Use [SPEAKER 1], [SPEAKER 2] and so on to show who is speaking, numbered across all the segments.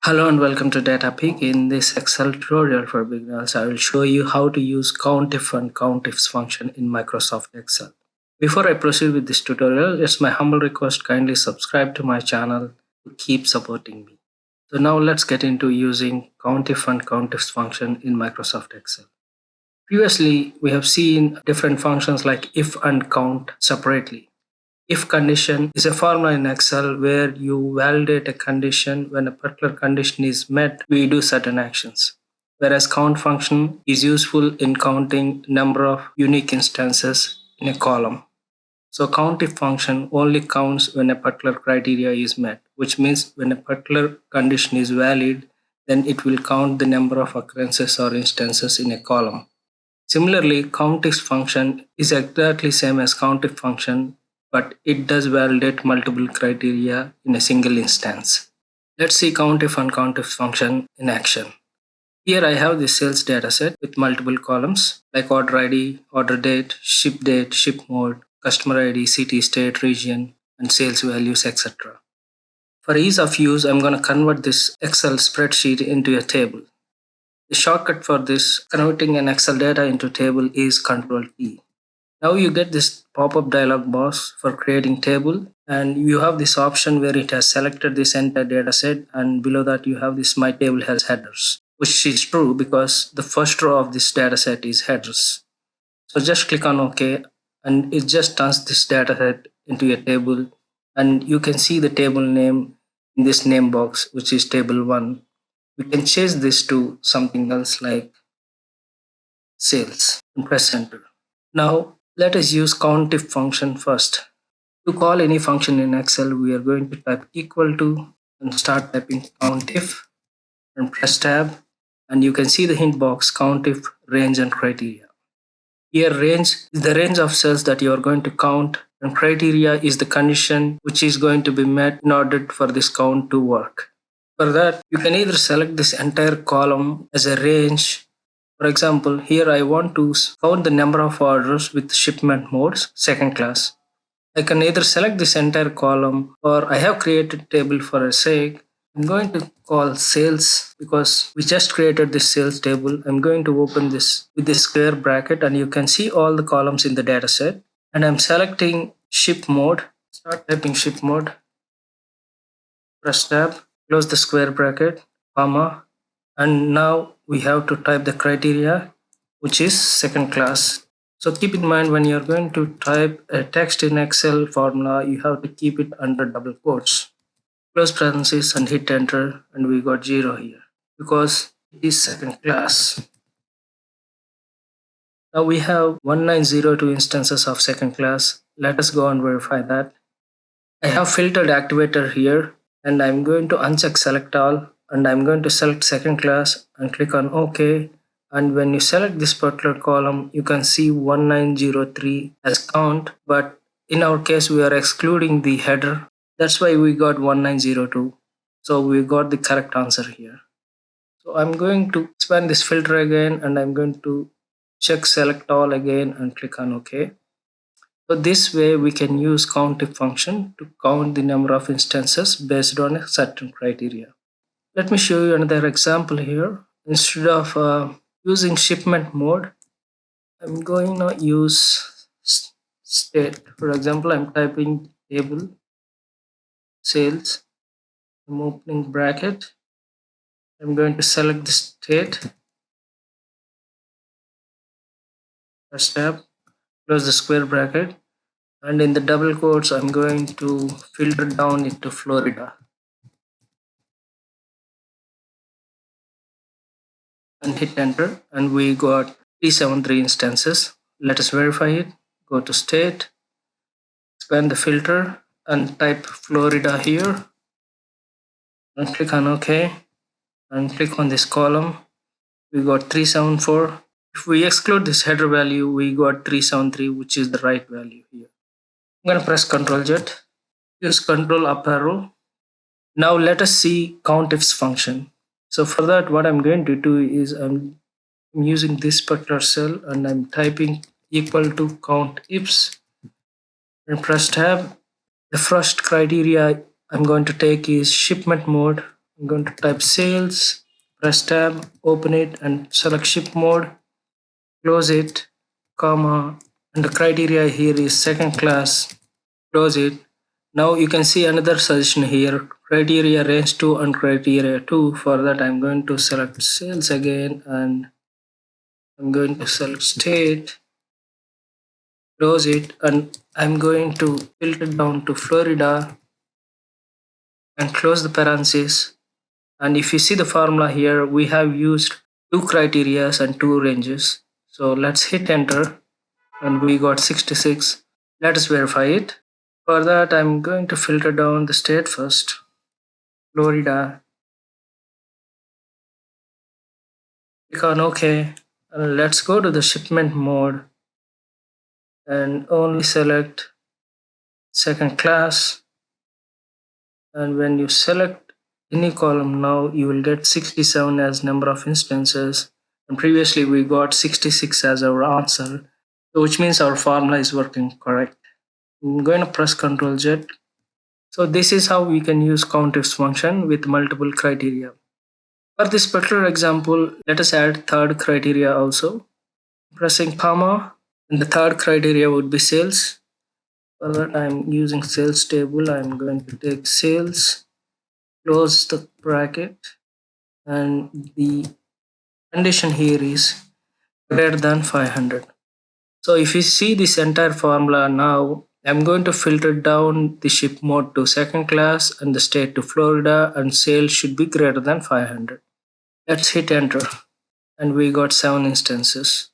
[SPEAKER 1] Hello and welcome to Data Peek. In this Excel tutorial for beginners, I will show you how to use COUNTIF and COUNTIFS function in Microsoft Excel. Before I proceed with this tutorial, it's my humble request, kindly subscribe to my channel to keep supporting me. So now let's get into using COUNTIF and COUNTIFS function in Microsoft Excel. Previously, we have seen different functions like if and count separately. If condition is a formula in Excel where you validate a condition. When a particular condition is met, we do certain actions. Whereas count function is useful in counting number of unique instances in a column. So COUNTIF function only counts when a particular criteria is met, which means when a particular condition is valid, then it will count the number of occurrences or instances in a column. Similarly, COUNTIF function is exactly same as COUNTIF function, but it does validate multiple criteria in a single instance. Let's see COUNTIF and COUNTIFS function in action. Here I have the sales dataset with multiple columns like order ID, order date, ship mode, customer ID, city, state, region, and sales values, etc. For ease of use, I'm going to convert this Excel spreadsheet into a table. The shortcut for this converting an Excel data into table is Ctrl T. Now you get this pop-up dialog box for creating table, and you have this option where it has selected this entire data set, and below that you have this my table has headers, which is true because the first row of this data set is headers. So just click on OK, and it just turns this data set into a table, and you can see the table name in this name box, which is table 1. We can change this to something else like sales and press enter. Now let us use COUNTIF function first. To call any function in Excel, we are going to type equal to and start typing COUNTIF and press tab, and you can see the hint box COUNTIF range and criteria. Here range is the range of cells that you are going to count, and criteria is the condition which is going to be met in order for this count to work. For that, you can either select this entire column as a range. For example, here I want to count the number of orders with shipment modes, second class. I can either select this entire column, or I have created a table for a sake. I'm going to call sales because we just created this sales table. I'm going to open this with this square bracket, and you can see all the columns in the data set. And I'm selecting ship mode. Start typing ship mode. Press tab. Close the square bracket, comma, and now we have to type the criteria, which is second class. So keep in mind, when you're going to type a text in Excel formula, you have to keep it under double quotes. Close parentheses and hit enter, and we got 0 here because it is second class. Now we have 1902 instances of second class. Let us go and verify that. I have filtered activator here, and I'm going to uncheck select all, and I'm going to select second class and click on OK. And when you select this particular column, you can see 1903 as count, but in our case we are excluding the header. That's why we got 1902. So we got the correct answer here. So I'm going to expand this filter again, and I'm going to check select all again and click on OK. So this way we can use COUNTIF function to count the number of instances based on a certain criteria. Let me show you another example here. Instead of using shipment mode, I'm going to use state. For example, I'm typing table sales. I'm opening bracket. I'm going to select the state. Press tab. Close the square bracket, and in the double quotes I'm going to filter down it to Florida and hit enter, and we got 373 instances. Let us verify it. Go to state, expand the filter and type Florida here and click on OK and click on this column. We got 374. If we exclude this header value, we got 373, which is the right value here. I'm going to press Ctrl Z, use Ctrl up arrow. Now let us see COUNTIFs function. So for that, what I'm going to do is I'm using this particular cell, and I'm typing equal to COUNTIFs and press tab. The first criteria I'm going to take is shipment mode, I'm going to type sales, press tab, open it and select ship mode, close it, comma, and the criteria here is second class, close it. Now you can see another suggestion here, criteria range 2 and criteria 2. For that I'm going to select sales again and I'm going to select state, close it, and I'm going to filter down to Florida and close the parentheses. And if you see the formula here, we have used two criterias and two ranges. So let's hit enter and we got 66. Let us verify it. For that, I'm going to filter down the state first, Florida. Click on OK. And let's go to the shipment mode and only select second class. And when you select any column now, you will get 67 as number of instances. And previously we got 66 as our answer, so which means our formula is working correct. I'm going to press Ctrl Z. So this is how we can use COUNTIFs function with multiple criteria. For this particular example, let us add third criteria also. Pressing comma, and the third criteria would be sales. For that I'm using sales table. I'm going to take sales, close the bracket, and the condition here is greater than 500. So if you see this entire formula now, I'm going to filter down the ship mode to second class and the state to Florida, and sales should be greater than 500. Let's hit enter and we got 7 instances.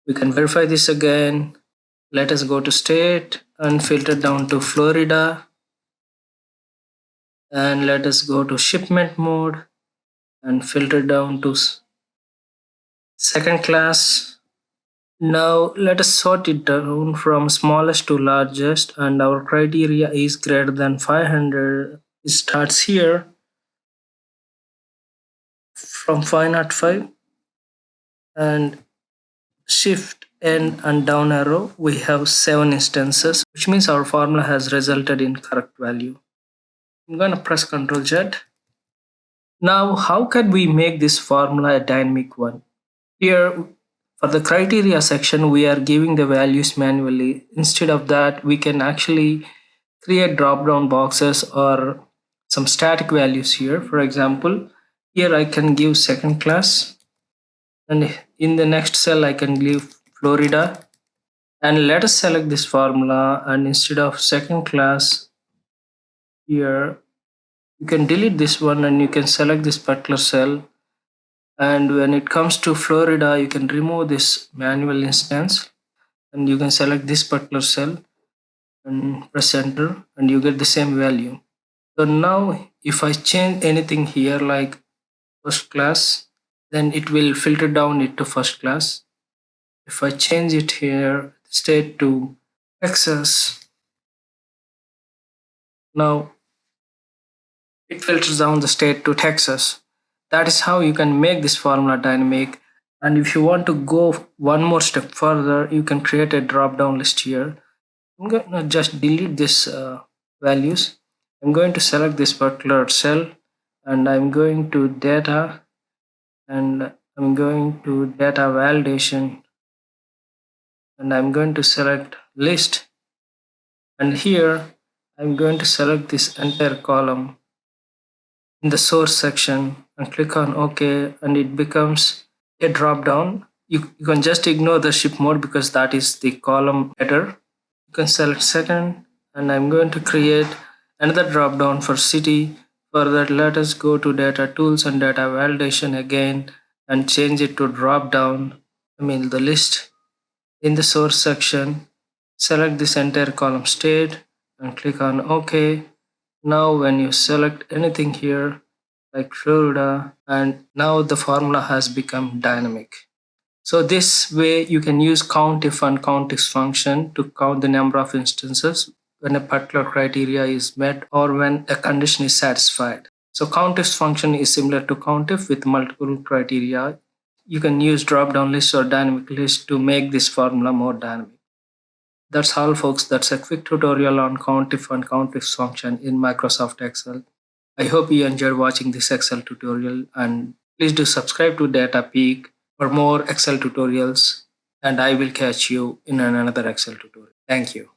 [SPEAKER 1] We can verify this again. Let us go to state and filter down to Florida, and let us go to shipment mode and filter down to second class. Now let us sort it down from smallest to largest, and our criteria is greater than 500. It starts here from 505 and shift N and down arrow. We have 7 instances, which means our formula has resulted in correct value. I'm going to press Ctrl Z. Now how can we make this formula a dynamic one? Here for the criteria section, we are giving the values manually. Instead of that, we can actually create drop down boxes or some static values here. For example, here I can give second class, and in the next cell I can give Florida, and let us select this formula, and instead of second class here, you can delete this one and you can select this particular cell. And when it comes to Florida, you can remove this manual instance and you can select this particular cell and press enter and you get the same value. So now if I change anything here like first class, then it will filter down it to first class. If I change it here, state to Texas, now it filters down the state to Texas. That is how you can make this formula dynamic. And if you want to go one more step further, you can create a drop down list here. I'm going to just delete this values. I'm going to select this particular cell and I'm going to data, and I'm going to data validation, and I'm going to select list, and here I'm going to select this entire column in the source section and click on OK, and it becomes a drop down. You can just ignore the ship mode because that is the column header. You can select second, and I'm going to create another drop down for city. For that, let us go to data tools and data validation again and change it to drop down, the list. In the source section, select this entire column state and click on OK. Now when you select anything here like Florida, and now the formula has become dynamic. So this way you can use COUNTIF and COUNTIFs function to count the number of instances when a particular criteria is met or when a condition is satisfied. So COUNTIFs function is similar to COUNTIF with multiple criteria. You can use drop-down list or dynamic list to make this formula more dynamic. That's all folks. That's a quick tutorial on COUNTIF and COUNTIFs function in Microsoft Excel. I hope you enjoyed watching this Excel tutorial, and please do subscribe to Data Peak for more Excel tutorials, and I will catch you in another Excel tutorial. Thank you.